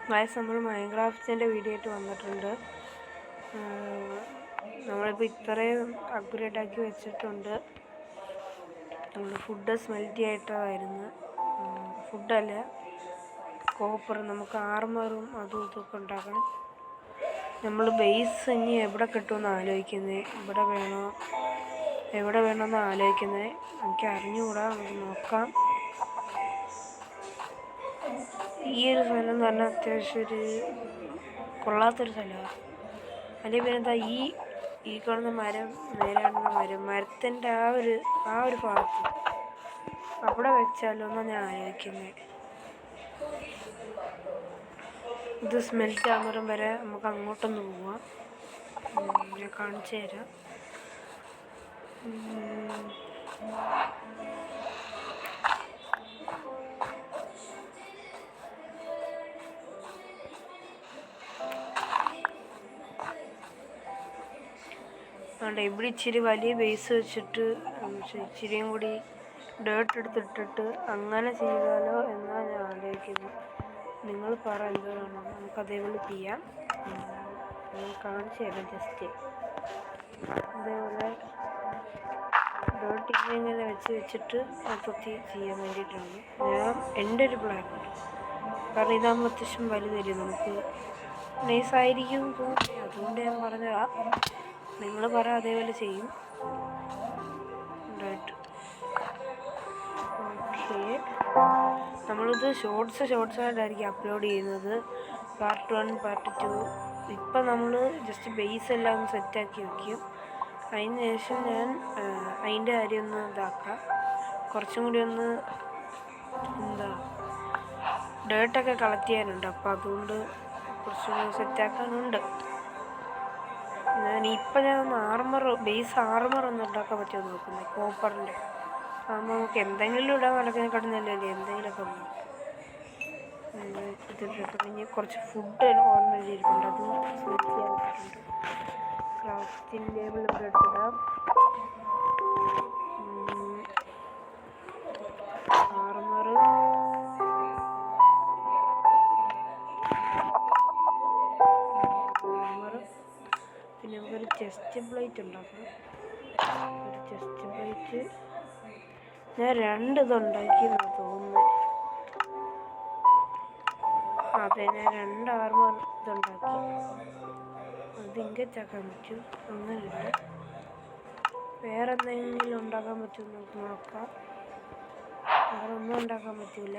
Guys, നമ്മൾ മൈൻക്രാഫ്റ്റിൻ്റെ video ആയിട്ട് വന്നിട്ടുണ്ട്. നമ്മളിപ്പോൾ ഇത്രയും അപ്ഗ്രേഡ് ആക്കി വെച്ചിട്ടുണ്ട്. നമ്മൾ ഫുഡ് സ്മെൽറ്റി ആയിട്ടായിരുന്നു, ഫുഡല്ല കോപ്പർ. നമുക്ക് ആർമറും അതും ഇതൊക്കെ ഉണ്ടാക്കണം. നമ്മൾ ബേസ് ഇനി എവിടെ കിട്ടുമെന്ന് ആലോചിക്കുന്നത്, എവിടെ വേണമെന്ന് ആലോചിക്കുന്നത്. എനിക്ക് അറിഞ്ഞുകൂടാ, നമുക്ക് നോക്കാം. ഈ ഒരു സ്ഥലം എന്ന് പറഞ്ഞാൽ അത്യാവശ്യം ഒരു കൊള്ളാത്തൊരു സ്ഥലമാണ്. അല്ലെങ്കിൽ പിന്നെ എന്താ ഈ കാണുന്ന മരം, നേരെ കാണുന്ന മരത്തിൻ്റെ ആ ഒരു ഭാഗത്ത് അവിടെ വെച്ചാലോ എന്നാണ് ഞാൻ ആലോചിക്കുന്നത്. ഇത് സ്മെൽറ്റ് ആകുന്നതും വരെ നമുക്ക് അങ്ങോട്ടൊന്ന് പോവാം. ഞാൻ കാണിച്ചു തരാം. അതുകൊണ്ട് ഇവിടെ ഇച്ചിരി വലിയ ബേസ് വെച്ചിട്ട് ഇച്ചിരിയും കൂടി ഡേർട്ട് എടുത്തിട്ടിട്ട് അങ്ങനെ ചെയ്താലോ എന്നാണ് ഞാൻ ആലോചിക്കുന്നത്. നിങ്ങൾ പറ എന്ത് വേണം, നമുക്ക് അതേപോലെ ചെയ്യാം. ഞാൻ കാണിച്ചു തരാം. ജസ്റ്റ് അതേപോലെ ഡേർട്ട് ഇങ്ങനെ വെച്ചിട്ട് മൊത്തത്തിൽ ചെയ്യാൻ വേണ്ടിയിട്ടാണ് എൻ്റെ ഒരു പ്ലാൻ. കാരണം ഇതാകുമ്പോൾ അത്യാവശ്യം വലുതല്ലേ, നമുക്ക് നൈസായിരിക്കും തോന്നി. അതുകൊണ്ട് ഞാൻ പറഞ്ഞതാ. നിങ്ങൾ പറ അതേപോലെ ചെയ്യും. ഓക്കെ, നമ്മളിത് ഷോർട്സായിട്ടായിരിക്കും അപ്ലോഡ് ചെയ്യുന്നത്. Part 1, part 2. ഇപ്പം നമ്മൾ ജസ്റ്റ് ബേസ് എല്ലാം ഒന്ന് സെറ്റാക്കി വയ്ക്കും. അതിന് ശേഷം ഞാൻ അതിൻ്റെ കാര്യം ഒന്ന് ഇതാക്കാം. കുറച്ചും കൂടി ഒന്ന് ഡേർട്ടൊക്കെ കളക്ട് ചെയ്യാനുണ്ട്. അപ്പോൾ അതുകൊണ്ട് കുറച്ചുകൂടി സെറ്റാക്കാനുണ്ട്. ഞാൻ ബേസ് ആർമർ ഒന്ന് ഉണ്ടാക്കാൻ പറ്റുമോ നോക്കുന്നത്, കോപ്പറിൻ്റെ. ആകുമ്പോൾ നമുക്ക് എന്തെങ്കിലും ഇടാൻ നടക്കുന്നതിനെക്കാട്ടുന്നല്ലേ എന്തെങ്കിലുമൊക്കെ ഉണ്ട്. ഇതിട്ടിട്ട് പിന്നെ കുറച്ച് ഫുഡ് ഓൾറെഡി ഇരിപ്പുണ്ട്, അത് സെലക്ട് ചെയ്യാൻ പറ്റിയിട്ടുണ്ട്. ക്രാഫ്റ്റിംഗ് ടേബിൾ ഇവിടെ എടുത്തിടാം. ആർമർ, പിന്നെ നമുക്കൊരു ചെസ്റ്റ് പ്ലേറ്റ് ഉണ്ടാക്കണം. ഒരു ചെസ്റ്റ് പ്ലേറ്റ് ഞാൻ 2 ഇതുണ്ടാക്കിയെന്നാണ് തോന്നുന്നത്. അതെ, ഞാൻ 2 ആർമർ ഇതുണ്ടാക്കി. അത് ഇങ്കറ്റാക്കാൻ പറ്റും, അങ്ങനെയുണ്ട്. വേറെ എന്തെങ്കിലും ഉണ്ടാക്കാൻ പറ്റുമെന്ന് നമുക്ക് നോക്കാം. വേറെ ഒന്നും ഉണ്ടാക്കാൻ പറ്റില്ല.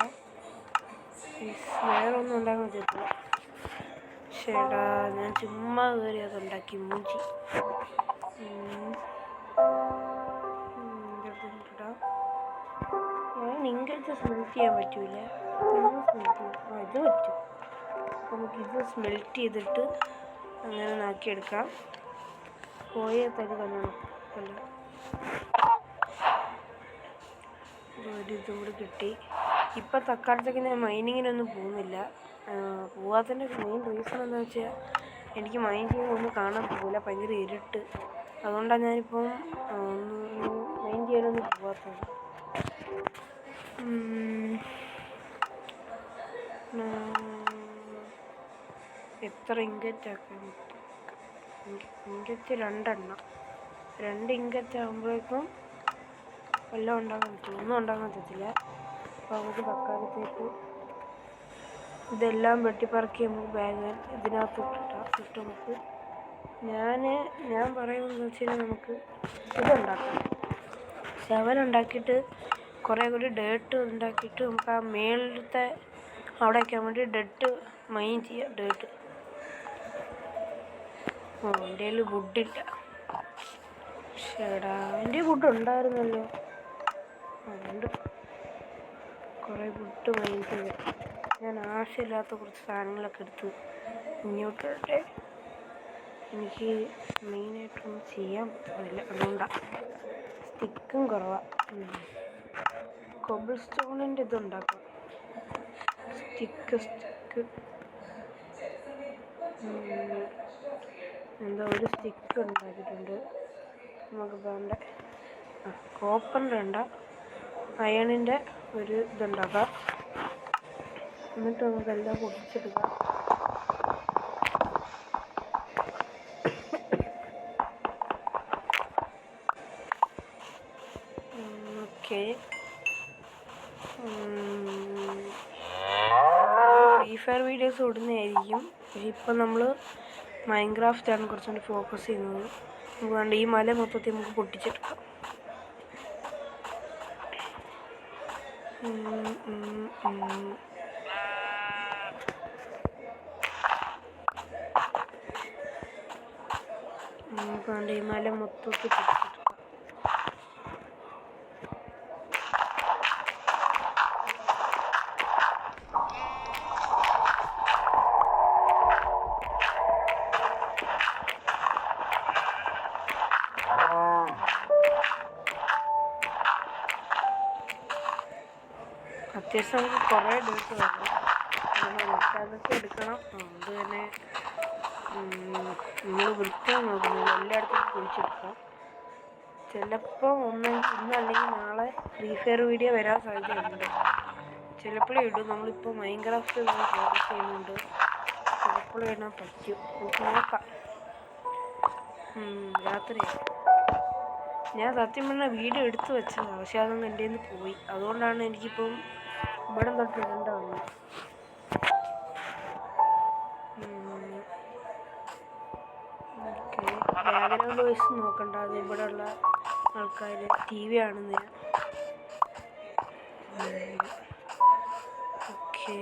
ശരിടാ, ഞാൻ ചുമ്മാ കയറി അതുണ്ടാക്കി മൂഞ്ചി. ഞാൻ ഇങ്ങനത്തെ സ്മെൽറ്റ് ചെയ്യാൻ പറ്റൂല. ഇത് പറ്റും. നമുക്കിത് സ്മെൽറ്റ് ചെയ്തിട്ട് അങ്ങനെ നാക്കിയെടുക്കാം. പോയ തരി തന്നെ ഇതും കൂടി കിട്ടി. ഇപ്പം തൽക്കാലത്തേക്ക് ഞാൻ മൈനിങ്ങിനൊന്നും പോകുന്നില്ല. പോകാത്തതിൻ്റെ മെയിൻ റീസൺ എന്താണെന്ന് വെച്ചാൽ എനിക്ക് മൈൻ ചെയ്യുന്നൊന്നും കാണാൻ പോകില്ല, ഭയങ്കര ഇരുട്ട്. അതുകൊണ്ടാണ് ഞാനിപ്പം മൈൻ ചെയ്യാനൊന്നും പോകാത്തത്. എത്ര ഇങ്കറ്റാക്കാൻ പറ്റും? ഇങ്കറ്റ് 2 എണ്ണം. 2 ഇങ്കറ്റ് ആകുമ്പോഴേക്കും എല്ലാം ഉണ്ടാക്കാൻ പറ്റും. ഒന്നും ഉണ്ടാക്കാൻ പറ്റത്തില്ല. അപ്പോൾ നമുക്ക് തൽക്കാലത്തേക്ക് ഇതെല്ലാം വെട്ടിപ്പറക്കി നമുക്ക് ബാഗ് ഇതിനകത്ത് ഇട്ട് നമുക്ക് ഞാൻ പറയുന്നത് വെച്ചാൽ നമുക്ക് ഇതുണ്ടാക്കാം. ശവനുണ്ടാക്കിയിട്ട് കുറേ കൂടി ഡേർട്ട് ഉണ്ടാക്കിയിട്ട് നമുക്ക് ആ മേളത്തെ അവിടെ വയ്ക്കാൻ വേണ്ടി ഡേർട്ട് മൈൻ ചെയ്യാം. ഡേർട്ട് എൻ്റെ കയ്യിൽ വുഡില്ല. ശരിടാ, എൻ്റെ വുഡ് ഉണ്ടായിരുന്നല്ലോ. അതുകൊണ്ട് കുറേ വുഡ് മൈൻ ചെയ്ത് ഞാൻ ആവശ്യമില്ലാത്ത കുറച്ച് സാധനങ്ങളൊക്കെ എടുത്ത് ഇങ്ങോട്ടിട്ടെ. എനിക്ക് മെയിനായിട്ടൊന്നും ചെയ്യാൻ പറ്റില്ല, അതുകൊണ്ടാണ്. സ്റ്റിക്കും കുറവാണ്. കോബിൾ സ്റ്റോണിൻ്റെ ഇതുണ്ടാക്കാം. സ്റ്റിക്ക് ഒരു സ്റ്റിക്ക് ഉണ്ടാക്കിയിട്ടുണ്ട്. നമുക്ക് വേണ്ട കോപ്പറിൻ്റെ ഉണ്ട്, അയണിൻ്റെ ഒരു ഇതുണ്ടാക്കാം. എന്നിട്ട് നമുക്കെല്ലാം പൊട്ടിച്ചെടുക്കാം. ഫയർ വീഡിയോസ് ഇടുന്നതായിരിക്കും. പക്ഷെ ഇപ്പം നമ്മൾ മൈൻക്രാഫ്റ്റാണ് കുറച്ചുകൂടി ഫോക്കസ് ചെയ്യുന്നത്. നമുക്ക് വേണ്ട ഈ മല മൊത്തത്തിൽ നമുക്ക് പൊട്ടിച്ചെടുക്കാം. നമുക്ക് വേണ്ട ഈ മല മൊത്തത്തിൽ പൊട്ടിച്ചെടുക്കാം. അത്യാവശ്യം നമുക്ക് കുറേ ഡേറ്റ് വേണം. അതൊക്കെ എടുക്കണം. അത് തന്നെ നമ്മൾ വൃത്തിയായി നോക്കുന്നില്ല, എല്ലായിടത്തും കുഴിച്ചെടുക്കാം. ചിലപ്പോൾ ഇന്നല്ലെങ്കിൽ നാളെ ഫ്രീ ഫയർ വീഡിയോ വരാൻ സാധ്യതയുണ്ട്. ചിലപ്പോഴേ ഇടും. നമ്മളിപ്പോൾ മൈൻക്രാഫ്റ്റ് ഫോക്കസ് ചെയ്യുന്നുണ്ട്. ചിലപ്പോഴേ ഇടാൻ പറ്റും. നമുക്ക് നോക്കാം. രാത്രിയാണ്. ഞാൻ സത്യം പറഞ്ഞാൽ വീഡിയോ എടുത്തു വെച്ചതാണ്, പക്ഷെ അതൊന്നും എൻ്റെ നിന്ന് പോയി. അതുകൊണ്ടാണ് എനിക്കിപ്പം ഇവിടെ തൊട്ട് ഇടേണ്ട വന്നത്. ഓക്കെ, ബാക്ക്ഗ്രൗണ്ട് വോയിസ് നോക്കണ്ട. അത് ഇവിടെയുള്ള ആൾക്കാർ TV കാണുന്ന. ഓക്കെ,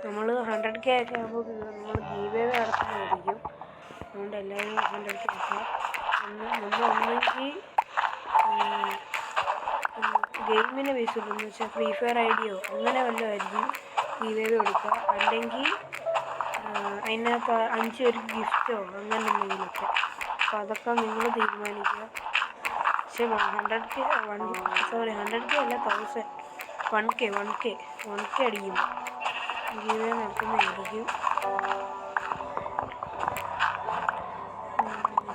നമ്മൾ 100K ഒക്കെ ആകുമ്പോൾ നമ്മൾ ഗീവ് അവേ നടത്തുന്നതായിരിക്കും. അതുകൊണ്ട് എല്ലാവരും 100K ആക്കുക. നമ്മൾ ഒന്നെങ്കിൽ ഗെയിമിനെ ബേസ് ചെയ്തെന്ന് വെച്ചാൽ ഫ്രീ ഫയർ ഐഡിയോ അങ്ങനെ വല്ലതായിരിക്കും ഗീവ് അവേ കൊടുക്കുക. അല്ലെങ്കിൽ അതിനകത്ത് 5 പേർക്ക് ഗിഫ്റ്റോ അങ്ങനെ എന്തെങ്കിലുമൊക്കെ. അപ്പോൾ അതൊക്കെ നിങ്ങൾ തീരുമാനിക്കുക. പക്ഷേ 100K അല്ല 1000, 1K അടിക്കുമ്പോൾ ഗീവ് അവേ നടത്തുന്നതായിരിക്കും.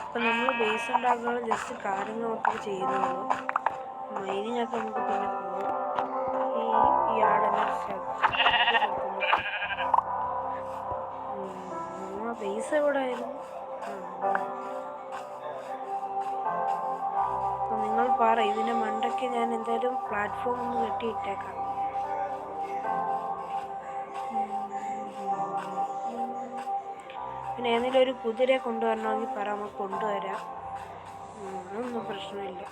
ഇപ്പം നമ്മൾ ബേസ് ഉണ്ടാക്കാനുള്ള ജസ്റ്റ് കാര്യങ്ങളൊക്കെ ചെയ്യുന്നുള്ളൂ. മൈനിങ്ങൊക്കെ നമുക്ക് പിന്നെ പോകും. ഈ ആടെല്ലാം നമ്മളെ ബേസ് എവിടെ ആയിരുന്നു? അപ്പം നിങ്ങൾ പറ, ഇതിൻ്റെ മണ്ടയ്ക്ക് ഞാൻ എന്തായാലും പ്ലാറ്റ്ഫോം ഒന്ന് കെട്ടിയിട്ടേക്കാം. പിന്നെ ഏതെങ്കിലും ഒരു കുതിരയെ കൊണ്ടുവരണമെങ്കിൽ പറ, നമുക്ക് കൊണ്ടുവരാം. അതൊന്നും പ്രശ്നമില്ല.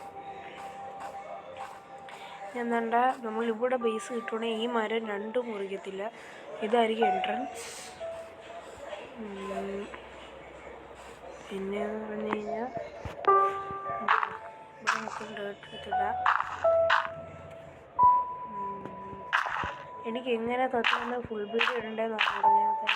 എന്താണ്ട നമ്മളിവിടെ ബേസ് കിട്ടുവാണെങ്കിൽ ഈ മരം രണ്ടും മുറിക്കത്തില്ല. ഇതായിരിക്കും എൻട്രൻസ്. പിന്നെ പറഞ്ഞു കഴിഞ്ഞാൽ ഇവിടെ നമുക്ക് എടുത്തിടാം. എനിക്ക് എങ്ങനെ തൊട്ടാണ് ഫുൾ ബീഡ് ഇടേണ്ടതെന്ന് അറിഞ്ഞിട്ട്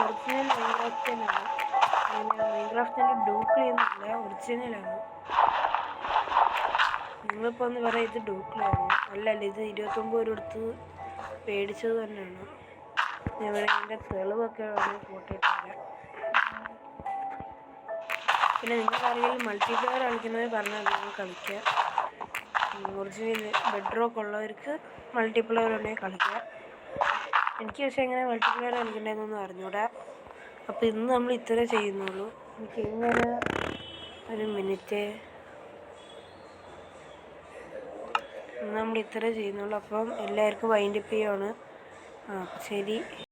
ഒറിജിനൽ മൈൻക്രാഫ്റ്റിനാണ്. മൈൻക്രാഫ്റ്റിൻ്റെ ഡൂപ്ലിയൊന്നുമില്ല, ഒറിജിനലാണ്. നിങ്ങളിപ്പോൾ ഒന്ന് പറയാം ഇത് ഡൂപ്ലിയാണ്. അല്ലല്ല, ഇത് 29 രൂപ കൊടുത്ത് മേടിച്ചത് തന്നെയാണ്. ഞാൻ ഇതിൻ്റെ തെളിവൊക്കെ ഫോട്ടോ ഇട്ട് തരാം. പിന്നെ നിങ്ങൾക്ക് ആരെങ്കിലും മൾട്ടിപ്ലെയർ കളിക്കുന്നത് പറഞ്ഞാൽ നിങ്ങൾ കളിക്കുക. ഒറിജിനൽ ബെഡ്റോക്ക് ഉള്ളവർക്ക് മൾട്ടിപ്ലെയർ ഉണ്ടെങ്കിൽ കളിക്കുക. എനിക്ക് പക്ഷേ എങ്ങനെ മൾട്ടിപ്ലെയർ കളിക്കണ്ടതെന്നൊന്നും അറിഞ്ഞൂടാ. അപ്പോൾ ഇന്ന് നമ്മൾ ഇത്ര ചെയ്യുന്നുള്ളൂ. എനിക്ക് എങ്ങനെ ഒരു മിനിറ്റ് ഇന്ന് നമ്മൾ ഇത്ര ചെയ്യുന്നുള്ളൂ. അപ്പം എല്ലാവർക്കും വൈൻഡപ്പ് ചെയ്യുകയാണ്. ശരി.